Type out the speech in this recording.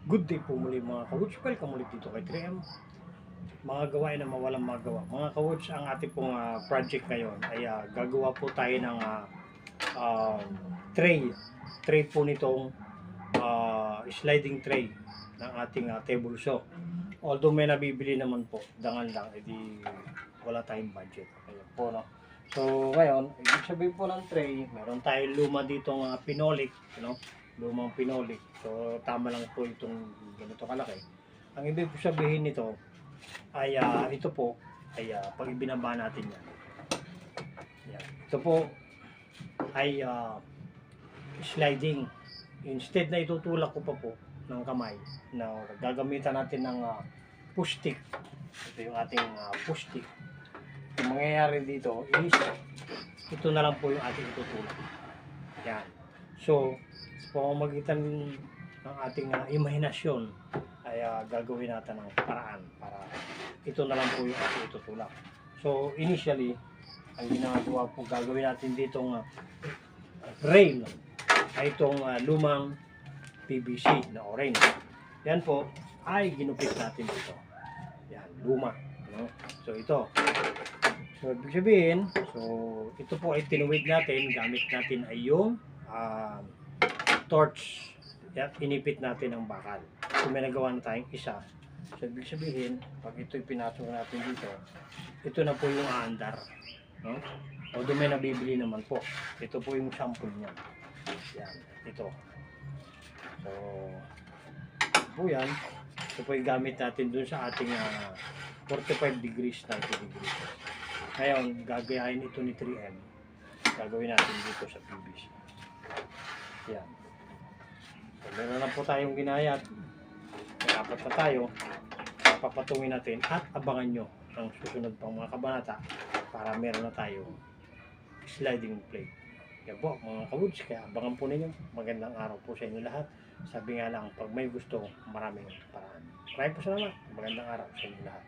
Good day po muli mga kawoods. Welcome ulit dito kay 3M. Mga gawain na mawalang magawa. Mga kawoods, ang ating pong project ngayon ay gagawa po tayo ng um, tray. Tray po nitong sliding tray ng ating table saw. Although may nabibili naman po, dangal lang, edi wala tayong budget. Ayun po, no? So ngayon, ibig sabihin po ng tray, meron tayong luma ditong pinolik, lumang pinolik. So tama lang po itong ganito kalaki. Ang ibig po sabihin nito ay ito po ay pag ibinaba natin yan. Ito po ay sliding. Instead na itutulak ko pa po ng kamay, na gagamitan natin ng push stick. Ito yung ating push stick. Yung mangyayari dito is ito na lang po yung ating itutulak. Yan. So, pamamagitan ng ating imahinasyon ay gagawin natin ng paraan para ito na lang po yung ating itutulak. So, initially, ang ginagawa po gagawin natin ditong rail ay itong lumang PVC na orange. Yan po ay ginupit natin dito. Yan, luma. No? So, ito. So, ibig sabihin, ito po ay tinuwid natin. Gamit natin ay yung torch. At inipit natin ang bakal. So, may nagawa na tayong isa. So, ibig sabihin, pag ito'y pinasok natin dito, ito na po yung aandar. No? Although may nabibili naman po. Ito po yung sample niya. Yan, ito. So, po yan. Ito po yung gamit natin dun sa ating 45 degrees, 90 degrees. Ngayon, gagayahin ito ni 3M. Gagawin natin dito sa PVC. Yan. So, meron na po tayong ginayat. May apat na tayo. Papatungin natin at abangan nyo ang susunod pang mga kabanata para meron na tayo sliding plate. Kaya po mga kawoods, kaya abangan po ninyo. Magandang araw po sa inyo lahat. Sabi nga lang, pag may gusto, maraming paraan. Maraming po salamat. Magandang araw sa inyo lahat.